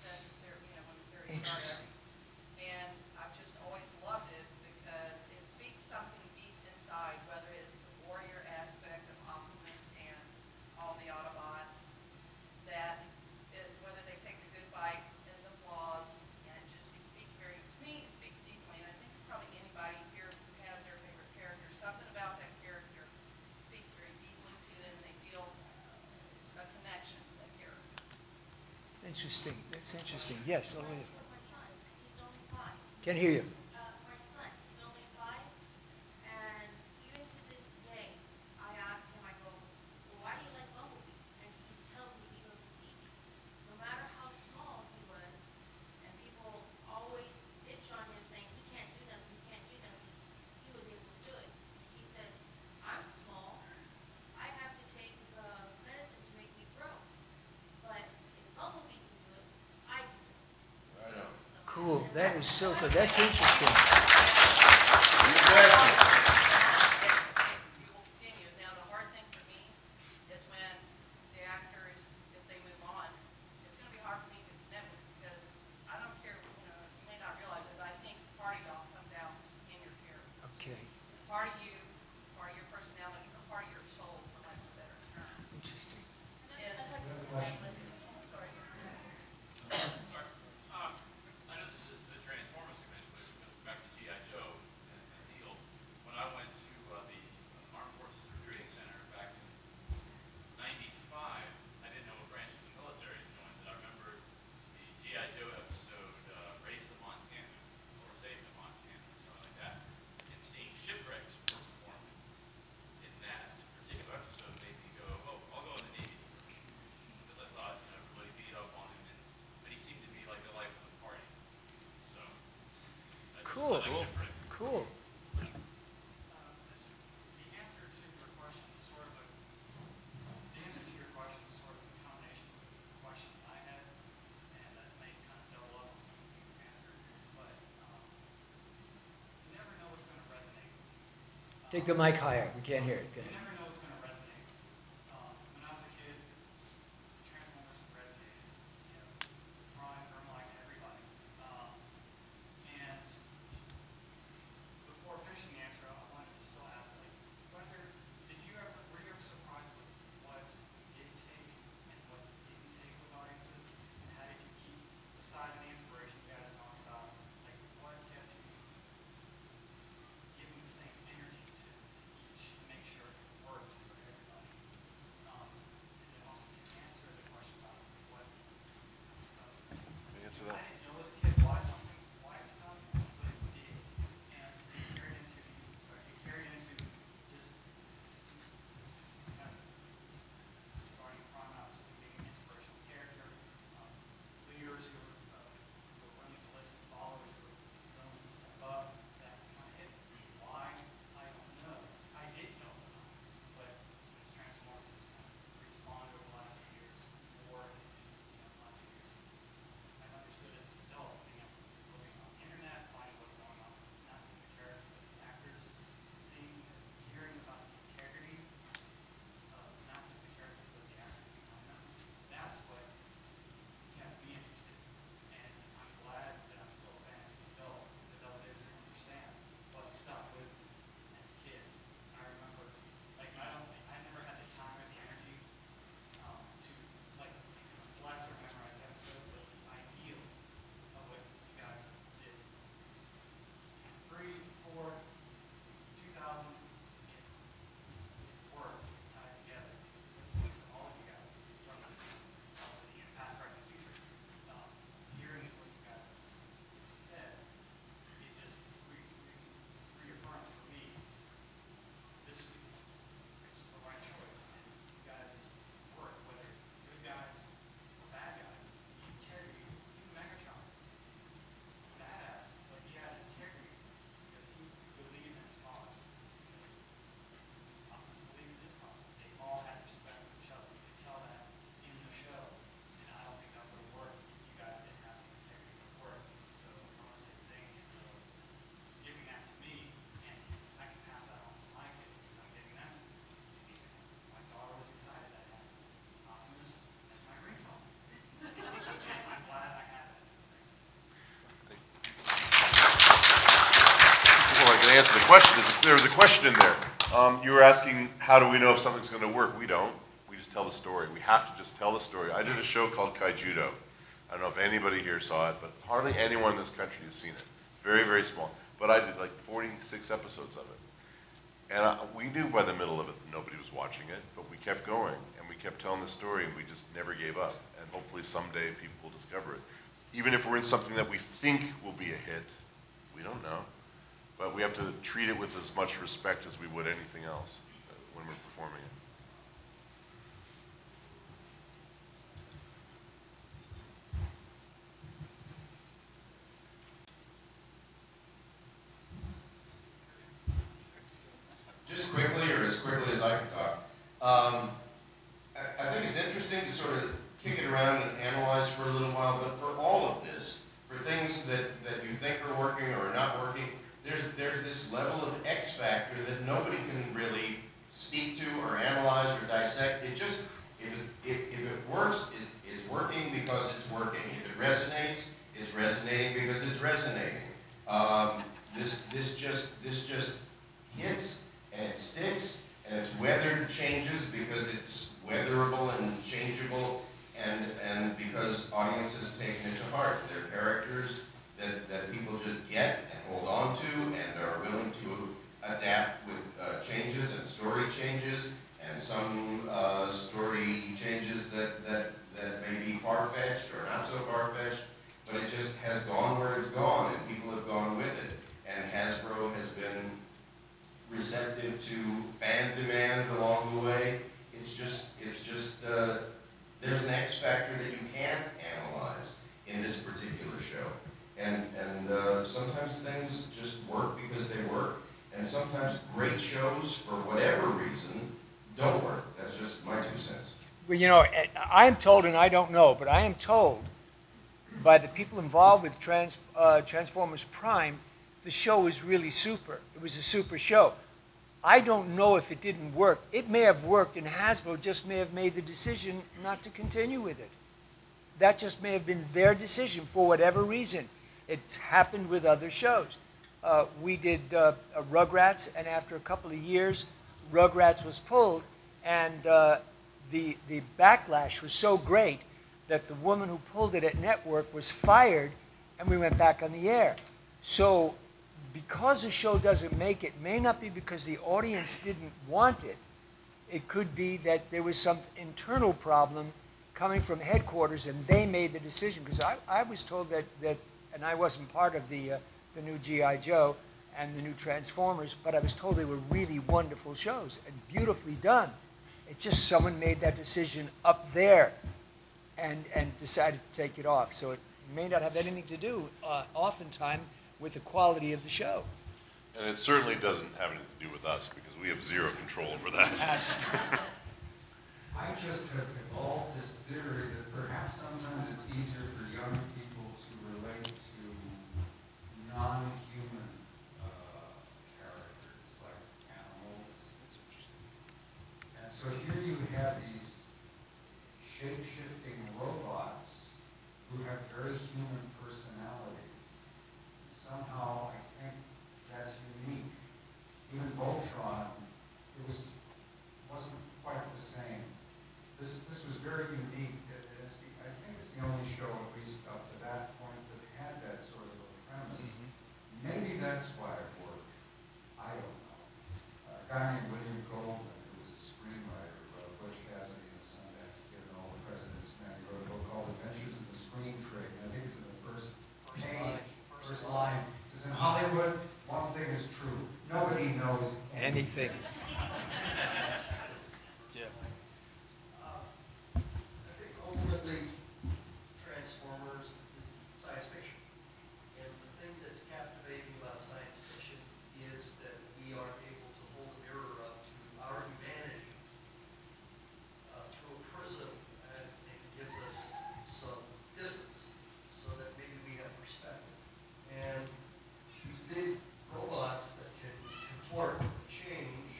Speaker 10: since the series, you know, when the series
Speaker 3: Interesting.
Speaker 10: started. And I've just always loved it because it speaks something deep inside, whether it's the warrior aspect of Optimus and all the Autobots, that whether they take the good fight and the flaws, and it just speaks very, to me, it speaks deeply, and I think probably anybody here who has their favorite character, something about that character speaks very deeply to them, and they feel a connection to that character.
Speaker 3: Interesting. That's interesting. Yes, over there.
Speaker 7: My son, he's only 5.
Speaker 3: Can't hear you.
Speaker 7: My son, he's only 5, and even to this day, I ask him, I go, well, why do you like Bumblebee? And he tells me, he goes, it's easy. No matter how small he was, and people always ditch on him saying, he can't do nothing, he can't do nothing, he was able to do it. He says, I'm small, I have to take medicine to make me grow. But if Bumblebee can do it, I can do it.
Speaker 8: Right on.
Speaker 3: Cool. That is so cool. That's interesting.
Speaker 8: You betcha.
Speaker 10: People continue. Now, the hard thing for me is when the actors, if they move on, it's going to be hard for me to connect with because I don't care, you know, you may not realize it, but I think part of y'all comes out in your character.
Speaker 3: Okay.
Speaker 10: Part of you, part of your personality, or part of your soul, for lack of a better term,
Speaker 3: Interesting.
Speaker 10: is, sorry.
Speaker 11: I know this is the Transformers convention, but it goes back to G.I. Joe and Neil. When I went to the Armed Forces Recruiting Center back in '95, I didn't know what branch of the military to join, but I remember the G.I. Joe episode, Raise the Montana, or Save the Montana, or something like that. And seeing Shipwreck's performance in that particular episode made me go, oh, I'll go in the Navy because I thought, you know, everybody beat up on him, but he seemed to be like the life of the party. So,
Speaker 3: Cool.
Speaker 11: I like Shipwreck.
Speaker 3: Cool.
Speaker 13: The answer to your question is sort of a combination of the question I had, and that may kind of double up on some of your answer, but you never know what's going to resonate.
Speaker 3: Take the mic higher. We can't hear it. Go
Speaker 13: You
Speaker 3: ahead.
Speaker 13: never know what's going to resonate. When I was a kid, Transformers resonated. You know, Prime, Grimlock, everybody. And before finishing the answer, I wanted to still ask, like, were you ever surprised with what
Speaker 4: answer the question. There was a question in there. You were asking, how do we know if something's going to work? We don't. We just tell the story. We have to just tell the story. I did a show called Kaijudo. I don't know if anybody here saw it, but hardly anyone in this country has seen it. Very, very small. But I did like 46 episodes of it. And we knew by the middle of it that nobody was watching it, but we kept going, and we kept telling the story, and we just never gave up. And hopefully someday people will discover it. Even if we're in something that we think will be a hit, we don't know. But we have to treat it with as much respect as we would anything else when we're performing it.
Speaker 8: Just quickly, or as quickly as I can talk, I think it's interesting to sort of kick it around and analyze for a little while, but for all of this, for things that you think are working or are not working, there's this level of X factor that nobody can really speak to or analyze or dissect. It just, if it works, it's working because it's working. If it resonates, it's resonating because it's resonating. This just hits and it sticks, and it's weathered changes because it's weatherable and changeable, and because audiences take it to heart. They're characters that people just get and hold on to and are willing to adapt with changes and story changes, and some story changes that may be far-fetched or not so far-fetched, but it just has gone where it's gone, and people have gone with it. And Hasbro has been receptive to fan demand along the way. It's just there's an X factor that you can't analyze in this particular show. And sometimes things just work because they work, and sometimes great shows, for whatever reason, don't work. That's just my 2 cents.
Speaker 3: Well, you know, I am told, and I don't know, but I am told by the people involved with Transformers Prime, the show was really super. It was a super show. I don't know if it didn't work. It may have worked, and Hasbro just may have made the decision not to continue with it. That just may have been their decision for whatever reason. It's happened with other shows. We did Rugrats, and after a couple of years, Rugrats was pulled, and the backlash was so great that the woman who pulled it at network was fired, and we went back on the air. So because a show doesn't make it, may not be because the audience didn't want it. It could be that there was some internal problem coming from headquarters, and they made the decision. Because I was told that, and I wasn't part of the new G.I. Joe and the new Transformers, but I was told they were really wonderful shows and beautifully done. It's just someone made that decision up there and decided to take it off. So it may not have anything to do, oftentimes, with the quality of the show.
Speaker 4: And it certainly doesn't have anything to do with us, because we have zero control over that.
Speaker 5: I just have evolved this theory that perhaps sometimes it's easier for young people to relate to non-human characters like animals. That's interesting. And so here you have these shape-shifting robots who have very human personalities. Somehow, I think that's unique. Even Voltron, wasn't quite the same. This was very unique. I think it's the only show, at least up to that point, that had that sort of a premise. Maybe that's why it worked. I don't know. A guy named William Goldman, who was a screenwriter, Butch Cassidy and the Sundance Kid and All the President's Men, he wrote a book called Adventures in the Screen Trade. And I think it's in the first line. It says, in Hollywood, one thing is true. Nobody knows anything.
Speaker 1: Yeah.
Speaker 9: I think ultimately, Transformers is science fiction. And the thing that's captivating about science fiction is that we are able to hold a mirror up to our humanity through a prism, and it gives us some distance so that maybe we have perspective. And these big robots that can contort and change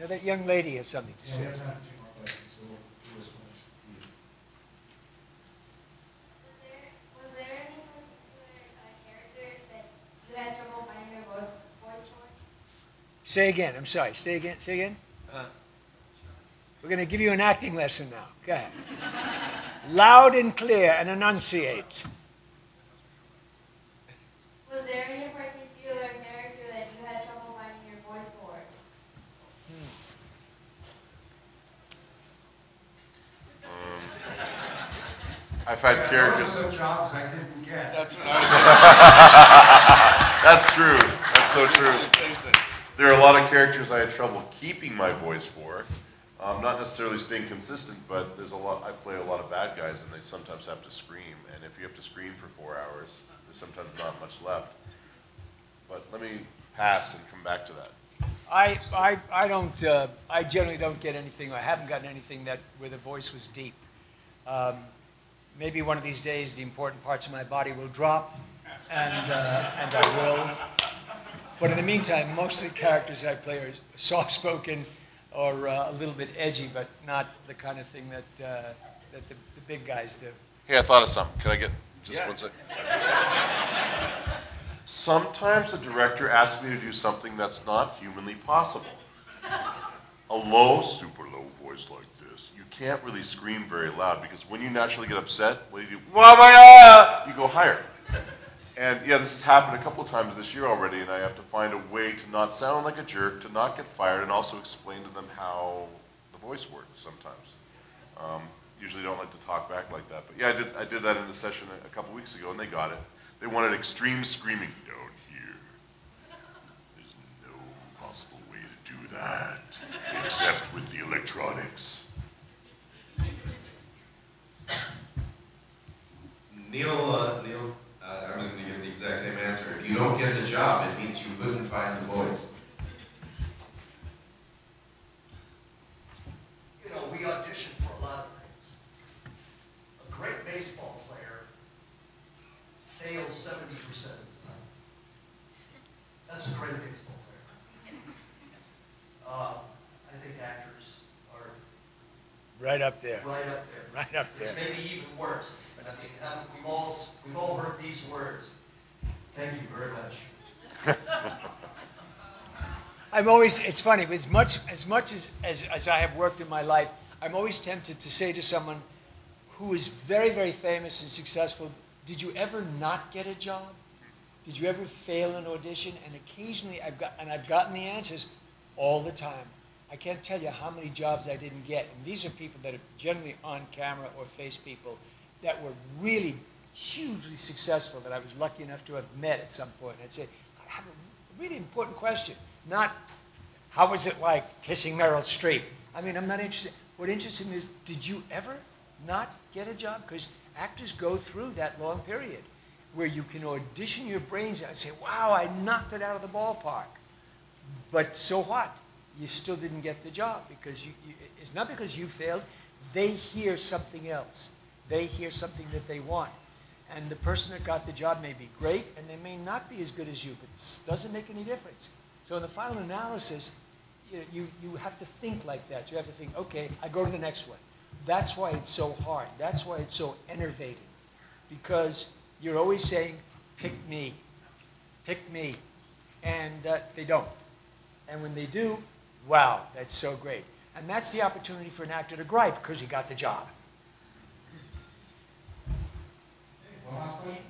Speaker 3: that young lady has something to
Speaker 6: Yeah,
Speaker 3: say.
Speaker 6: we have time for 2 more questions, so we'll do this one.
Speaker 7: Was there any particular character that you had trouble finding your voice for?
Speaker 3: Say again. I'm sorry. Say again. Say again. We're going to give you an acting lesson now. Go ahead. Loud and clear and enunciate.
Speaker 7: Was there any particular character that you had trouble finding your voice for?
Speaker 4: I've had characters.
Speaker 5: Those are the jobs I didn't get.
Speaker 2: That's what I
Speaker 4: That's true. That's so true. There are a lot of characters I had trouble keeping my voice for. Not necessarily staying consistent, but there's a lot. I play a lot of bad guys, and they sometimes have to scream. And if you have to scream for 4 hours, there's sometimes not much left. But let me pass and come back to that.
Speaker 3: I generally don't get anything, or I haven't gotten anything where the voice was deep. Maybe one of these days the important parts of my body will drop, and I will. But in the meantime, most of the characters I play are soft-spoken or a little bit edgy, but not the kind of thing that the big guys do.
Speaker 4: Hey, I thought of something. Could I get just 1 second? Sometimes the director asks me to do something that's not humanly possible. A low, super low voice like this, you can't really scream very loud because when you naturally get upset, what do? You go higher. And yeah, this has happened a couple of times this year already, and I have to find a way to not sound like a jerk, to not get fired, and also explain to them how the voice works sometimes. Usually don't like to talk back like that, but yeah, I did that in the session a couple weeks ago, and they got it. They wanted extreme screaming down here. There's no possible way to do that, except with the electronics.
Speaker 8: Neil, I was going to give the exact same answer. If you don't get the job, it means you couldn't find the voice.
Speaker 9: You know, we audition for a lot of things. A great baseball player fails 70% of the time. That's a great baseball player. I think actors are
Speaker 3: Right up there.
Speaker 9: right up there.
Speaker 3: Right up there.
Speaker 9: It's maybe even worse. I mean, we've all heard these words. Thank you very much.
Speaker 3: It's funny, as much as I have worked in my life, I'm always tempted to say to someone who is very, very famous and successful, did you ever not get a job? Did you ever fail an audition? And occasionally I've gotten the answers all the time. I can't tell you how many jobs I didn't get. And these are people that are generally on camera or face people that were really hugely successful that I was lucky enough to have met at some point. I'd say, I have a really important question. Not, how was it like kissing Meryl Streep? I mean, I'm not interested. What interested me is, did you ever not get a job? Because actors go through that long period where you can audition your brains out and say, wow, I knocked it out of the ballpark. But so what? You still didn't get the job because it's not because you failed. They hear something else. They hear something that they want. And the person that got the job may be great, and they may not be as good as you, but it doesn't make any difference. So in the final analysis, you have to think like that. You have to think, okay, I go to the next one. That's why it's so hard. That's why it's so enervating. Because you're always saying, pick me. Pick me. And they don't. And when they do, wow, that's so great. And that's the opportunity for an actor to gripe because he got the job.
Speaker 6: One last question?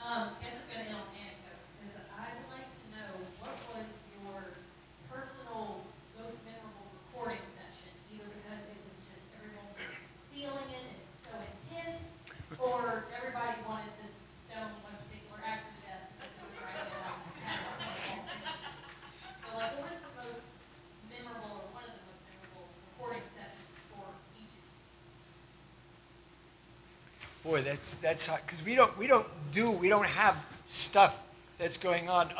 Speaker 15: Guess it's going to end on anecdotes, because I would like to know what was your personal most memorable recording session, either because it was just everyone was just feeling it and it was so intense, or everybody wanted to stone one particular actor to death because they were trying to get out and pass on all this. So, like, what was the most memorable, or one of the most memorable recording sessions for each of you?
Speaker 3: Boy, that's hard because we don't have stuff that's going on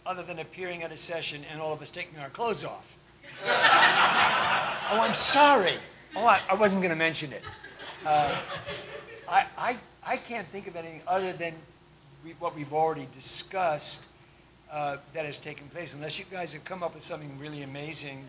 Speaker 3: other than appearing at a session and all of us taking our clothes off. Oh, I'm sorry. Oh, I wasn't going to mention it. I can't think of anything other than what we've already discussed. that has taken place. Unless you guys have come up with something really amazing,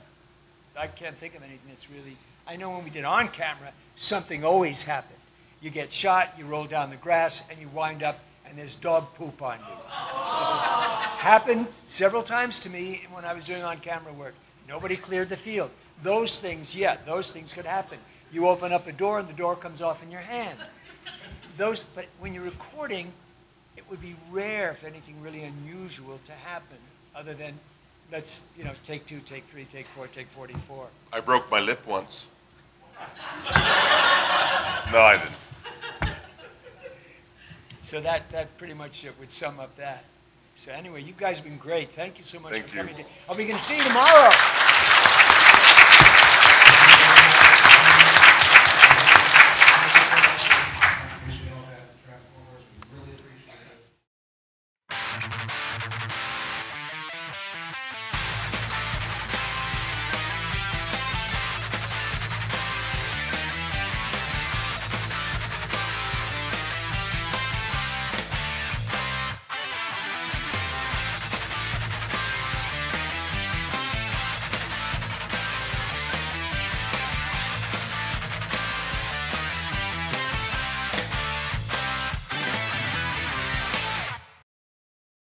Speaker 3: I can't think of anything that's really. I know when we did on camera, something always happened. You get shot, you roll down the grass, and you wind up, and there's dog poop on you. Happened several times to me when I was doing on-camera work. Nobody cleared the field. Those things, yeah, those things could happen. You open up a door, and the door comes off in your hand. But when you're recording, it would be rare if anything really unusual to happen, other than, let's, take 2, take 3, take 4, take 44.
Speaker 4: I broke my lip once. No, I didn't.
Speaker 3: So that pretty much would sum up that. So anyway, you guys have been great. Thank you so much for coming. I'll be going to see you tomorrow.
Speaker 6: Transformers, we really appreciate it.